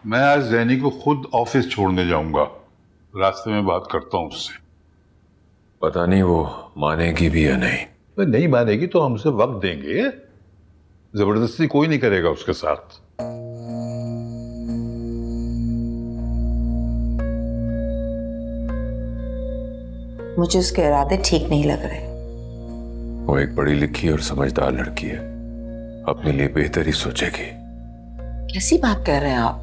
मैं आज जैनी को खुद ऑफिस छोड़ने जाऊंगा। रास्ते में बात करता हूँ उससे। पता नहीं वो मानेगी भी या नहीं। वह नहीं मानेगी तो हम उसे वक्त देंगे। जबरदस्ती कोई नहीं करेगा उसके साथ। मुझे उसके इरादे ठीक नहीं लग रहे। वो एक पढ़ी लिखी और समझदार लड़की है, अपने लिए बेहतर ही सोचेगी। कैसी बात कर रहे हैं आप?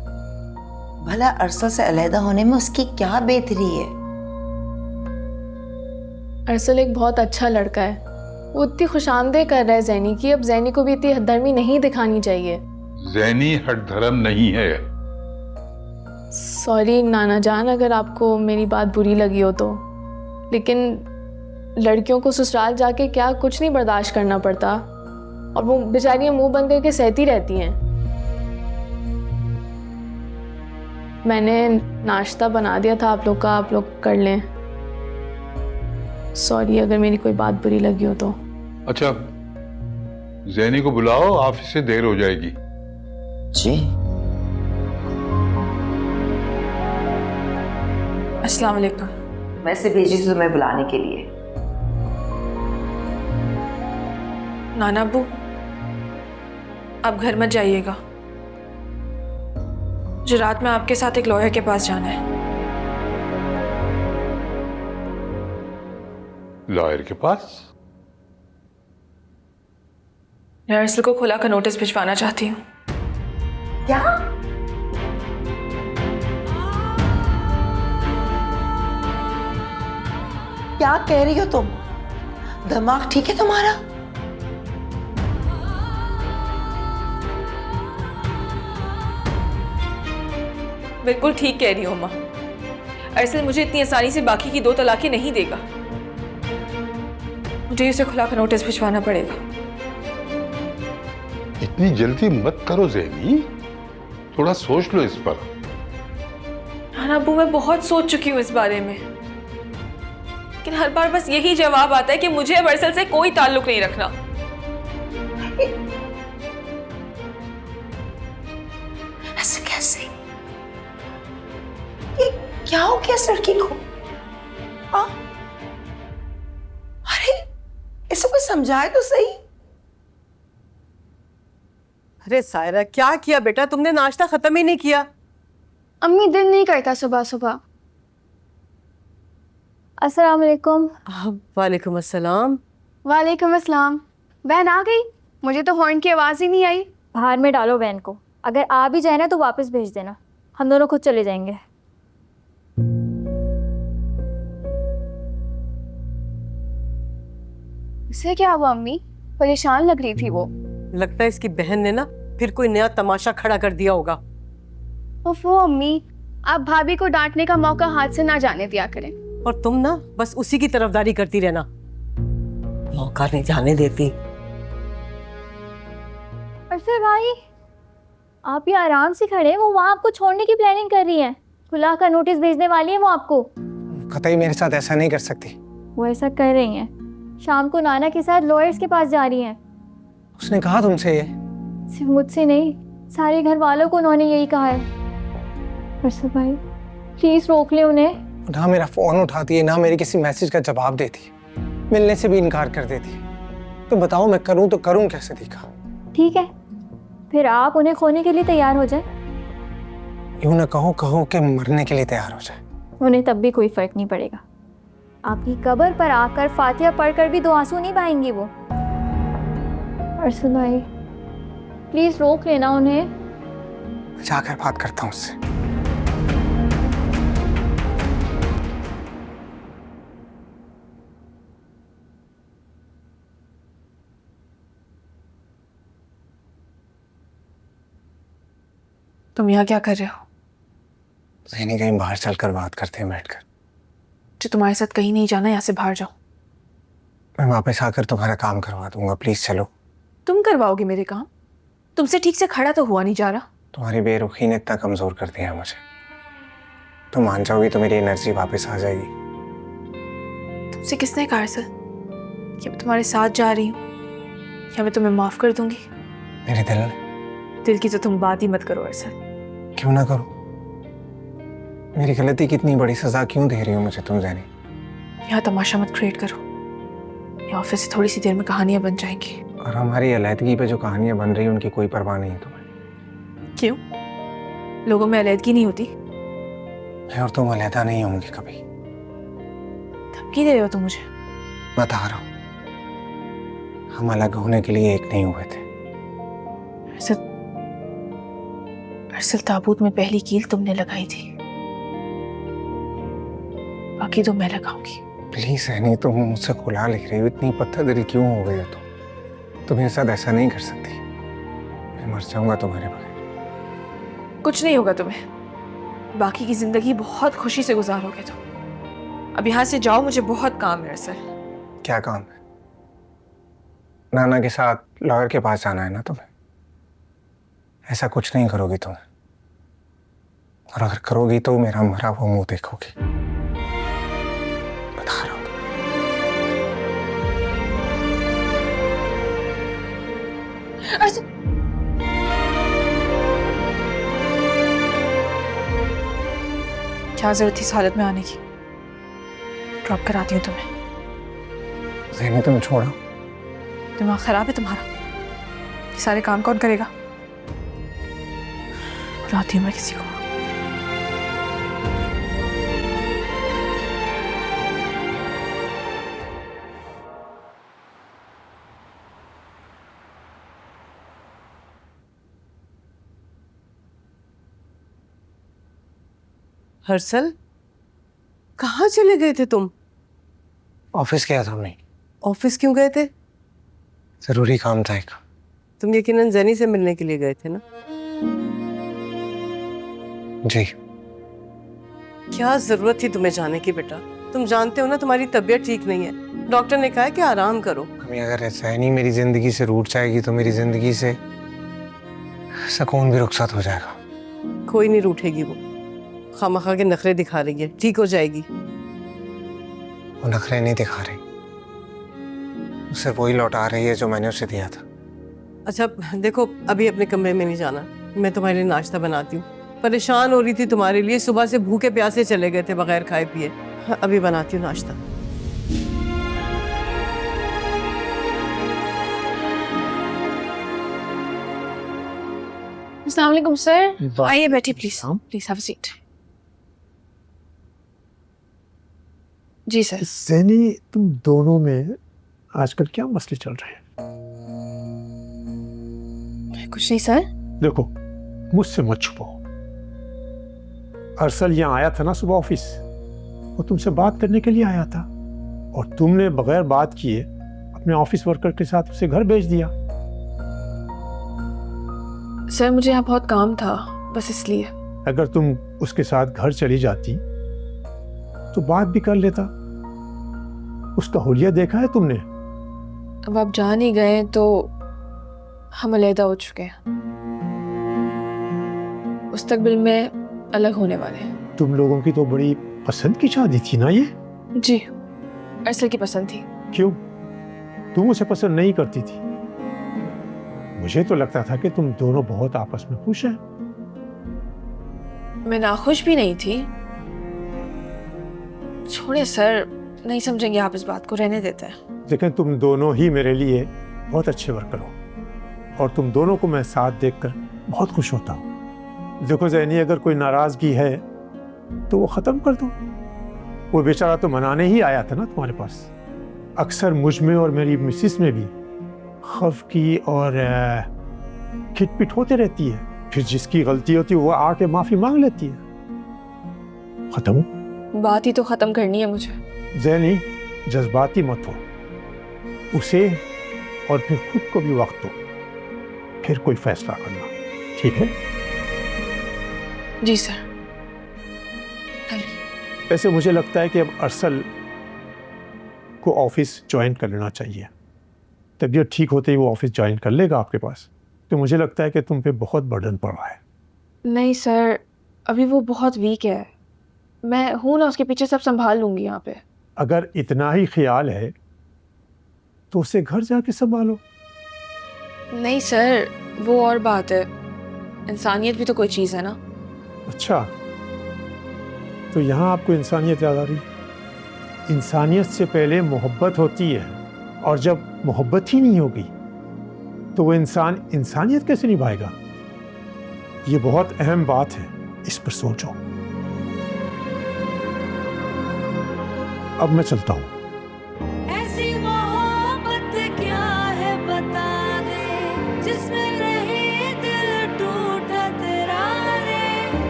भला अरसल से अलहदा होने में उसकी क्या बेहतरी है? अरसल एक बहुत अच्छा लड़का है। वो इतनी खुशामदेह कर रहा है जैनी की। अब जैनी को भी इतनी हठधर्मी नहीं दिखानी चाहिए। जैनी हठधर्म नहीं है। सॉरी नाना जान अगर आपको मेरी बात बुरी लगी हो तो, लेकिन लड़कियों को ससुराल जाके क्या कुछ नहीं बर्दाश्त करना पड़ता, और वो बेचारियां मुंह बंद करके सहती रहती हैं। मैंने नाश्ता बना दिया था आप लोग का, आप लोग कर लें। सॉरी अगर मेरी कोई बात बुरी लगी हो तो। अच्छा, जैनी को बुलाओ, ऑफिस से देर हो जाएगी। जी। अस्सलाम वालेकुम। वैसे भेजी थी तुम्हें बुलाने के लिए। नाना अब्बू, आप घर मत जाइएगा। मुझे रात में आपके साथ एक लॉयर के पास जाना है। लॉयर के पास? मैं अरसल को खुला का नोटिस भिजवाना चाहती हूँ। क्या? क्या कह रही हो तुम? दिमाग ठीक है तुम्हारा? बिल्कुल ठीक कह रही हो अम्मा। अरसल मुझे इतनी आसानी से बाकी की 2 तलाकें नहीं देगा। मुझे उसे खुला का नोटिस भिजवाना पड़ेगा। इतनी जल्दी मत करो जैनी, थोड़ा सोच लो इस पर। नाना अब्बू, मैं बहुत सोच चुकी हूँ इस बारे में, लेकिन हर बार बस यही जवाब आता है कि मुझे अब अरसल से कोई ताल्लुक नहीं रखना। ऐसे कैसे? ये क्या हो गया इस लड़की को? हाँ? अरे इसे कोई समझाए तो सही। अरे सायरा, क्या किया बेटा? तुमने नाश्ता खत्म ही नहीं किया। अम्मी दिल नहीं करता सुबह सुबह। अस्सलाम वालेकुम। वालेकुम अस्सलाम। वालेकुम अस्सलाम। बहन आ गई? मुझे तो हॉर्न की आवाज़ ही नहीं आई। बाहर में डालो वैन को। अगर आ भी जाए ना तो वापस भेज देना, हम दोनों खुद चले जाएंगे। इसे क्या हुआ अम्मी? परेशान लग रही थी वो। लगता है इसकी बहन ने ना फिर कोई नया तमाशा खड़ा कर दिया होगा। ओफो अम्मी, आप भाभी को डांटने का मौका हाथ से ना जाने दिया करें। और तुम ना बस उसी की तरफदारी करती रहना, मौका नहीं जाने देती। अरसल भाई, आप ये आराम से खड़े हैं, वो वहाँ आपको छोड़ने की प्लानिंग कर रही है। खुला का नोटिस भेजने वाली है वो आपको। कतई मेरे साथ ऐसा नहीं कर सकती। वो ऐसा कर रही हैं। शाम को नाना के साथ लॉयर्स के पास जा रही हैं। उसने कहा तुमसे ये? सिर्फ मुझसे नहीं, सारे घर वालों को उन्होंने यही कहा है। अरसल भाई प्लीज रोक ले उन्हें। ना मेरा फोन उठाती है, ना मेरे किसी मैसेज का जवाब देती है, मिलने से भी इनकार कर देती है। तो बताओ मैं करूं तो करूं कैसे? दीका ठीक है, फिर आप उन्हें खोने के लिए तैयार हो जाए। यूं ना कहो कि मरने के लिए तैयार हो जाए। उन्हें तब भी कोई फर्क नहीं पड़ेगा। आपकी कब्र पर आकर फातिहा पढ़कर भी 2 आंसू नहीं बहाएंगी वो। अरसल भाई प्लीज रोक लेना उन्हें। जाकर बात करता हूँ उससे। तुम यहाँ क्या कर रहे हो? कहीं बाहर चलकर बात करते हैं बैठकर। जो तुम्हारे साथ कहीं नहीं जाना, यहाँ से बाहर जाओ। मैं वापस आकर तुम्हारा काम करवा दूंगा, प्लीज चलो। तुम करवाओगे मेरे काम? तुमसे ठीक से खड़ा तो हुआ नहीं जा रहा। तुम्हारी बेरुखी ने इतना कमजोर कर दिया मुझे। तुम मान जाओगी तो मेरी एनर्जी वापस आ जाएगी। तुमसे किसने कहा सर कि मैं तुम्हारे साथ जा रही हूँ या मैं तुम्हें माफ कर दूंगी? मेरे दिल दिल की तो तुम बात ही मत करो अरसल। क्यों ना करूं? मेरी गलती की इतनी बड़ी सजा क्यों दे रही हो मुझे तुम ज़ैनी? यहाँ तमाशा मत क्रिएट करो, ये ऑफिस से थोड़ी सी देर में कहानियां बन जाएंगी। और हमारी अलहदगी पे जो कहानियां बन रही हैं उनकी कोई परवाह नहीं है तुम्हें। क्यों? लोगों में अलहदगी नहीं होती? मैं और तुम अलहदा नहीं होंगे कभी। धमकी दे रहे हो तुम मुझे? बता रहा हूँ, हम अलग होने के लिए एक नहीं हुए थे। अरसल ताबूत में पहली कील तुमने लगाई थी, बाकी तो मैं लगाऊंगी। प्लीज नहीं, तुम मुझसे खुला लिख रही हो, इतनी पत्थर दिल क्यों हो गई हो तुम मेरे साथ ऐसा नहीं कर सकती। मैं मर जाऊंगा तुम्हारे बगैर। कुछ नहीं होगा तुम्हें, बाकी की जिंदगी बहुत खुशी से गुजारोगे तुम। अब यहाँ से जाओ, मुझे बहुत काम है अरसल। क्या काम है? नाना के साथ लॉयर के पास जाना है ना तुम्हें? ऐसा कुछ नहीं करोगी तुम, और अगर करोगी तो मेरा मरा हुआ मुंह देखोगी। बता रहा हूं। क्या जरूरत थी इस हालत में आने की? ड्रॉप कराती हूँ तुम्हें। ज़ैनी तुम छोड़ो। दिमाग खराब है तुम्हारा? ये सारे काम कौन करेगा? बुलाती हूँ मैं किसी को। हर्षल, कहाँ चले गए थे तुम? ऑफिस गया था मैं। ऑफिस क्यों गए थे? जरूरी काम था एक। तुम यकीनन ज़ैनी से मिलने के लिए गए थे ना? जी। क्या जरूरत थी तुम्हें जाने की बेटा? तुम जानते हो ना तुम्हारी तबीयत ठीक नहीं है, डॉक्टर ने कहा है कि आराम करो। अभी अगर ज़ैनी मेरी जिंदगी से रूठ जाएगी तो मेरी जिंदगी से सुकून भी रुखसत हो जाएगा। कोई नहीं रूठेगी, वो खामखा के नखरे दिखा रही है, ठीक हो जाएगी। वो नखरे नहीं दिखा रही, उसे वही लौटा रही है जो मैंने उसे दिया था। अच्छा देखो, अभी अपने कमरे में नहीं जाना, मैं तुम्हारे लिए नाश्ता बनाती हूँ। परेशान हो रही थी तुम्हारे लिए, सुबह से भूखे प्यासे चले गए थे बगैर खाए पिए। अभी बनाती हूँ नाश्ता। अस्सलाम वालेकुम सर, आइए बैठिए please. Please have a seat. जी सर। ज़ैनी, तुम दोनों में आजकल क्या मसले चल रहे हैं? कुछ नहीं सर। देखो, मुझसे मत छुपाओ। अरसल यहाँ आया था ना सुबह ऑफिस, वो तुमसे बात करने के लिए आया था, और तुमने बगैर बात किए अपने ऑफिस वर्कर के साथ उसे घर भेज दिया। सर मुझे यहाँ बहुत काम था, बस इसलिए। अगर तुम उसके साथ घर चली जाती तो बात भी कर लेता। उसका हुलिया देखा है तुमने? अब आप जान ही गए तो हम अलहदा हो चुके हैं, मुस्तकबिल में अलग होने वाले हैं। तुम लोगों की तो बड़ी पसंद की शादी थी ना ये? जी, अरसल की पसंद थी। क्यों? तुम उसे पसंद नहीं करती थी? मुझे तो लगता था कि तुम दोनों बहुत आपस में खुश हैं। मैं नाखुश भी नहीं थी। छोड़े सर, नहीं समझेंगे आप इस बात को, रहने देते हैं। लेकिन तुम दोनों ही मेरे लिए बहुत अच्छे वर्कर हो, और तुम दोनों को मैं साथ देखकर बहुत खुश होता हूँ। देखो ज़ैनी, अगर कोई नाराज़गी है तो वो ख़त्म कर दो। वो बेचारा तो मनाने ही आया था ना तुम्हारे पास। अक्सर मुझ में और मेरी मिसिस में भी खौफ की और खिटपिट होते रहती है, फिर जिसकी गलती होती है वो आके माफ़ी मांग लेती है। ख़त्म। बात ही तो ख़त्म करनी है मुझे। ज़ैनी, जज्बाती मत हो, उसे और फिर खुद को भी वक्त दो, फिर कोई फैसला करना, ठीक है? जी सर। Thank you. वैसे मुझे लगता है कि अब अरसल को ऑफिस ज्वाइन कर लेना चाहिए। तबीयत ठीक होते ही वो ऑफिस ज्वाइन कर लेगा आपके पास। तो मुझे लगता है कि तुम पे बहुत बर्डन पड़ रहा है। नहीं सर, अभी वो बहुत वीक है, मैं हूँ ना उसके पीछे, सब संभाल लूंगी यहाँ पे। अगर इतना ही ख्याल है तो उसे घर जाके संभालो। नहीं सर, वो और बात है, इंसानियत भी तो कोई चीज़ है ना। अच्छा, तो यहाँ आपको इंसानियत याद आ रही। इंसानियत से पहले मोहब्बत होती है, और जब मोहब्बत ही नहीं होगी तो वो इंसान इंसानियत कैसे निभाएगा? ये बहुत अहम बात है, इस पर सोचो। अब मैं चलता हूँ।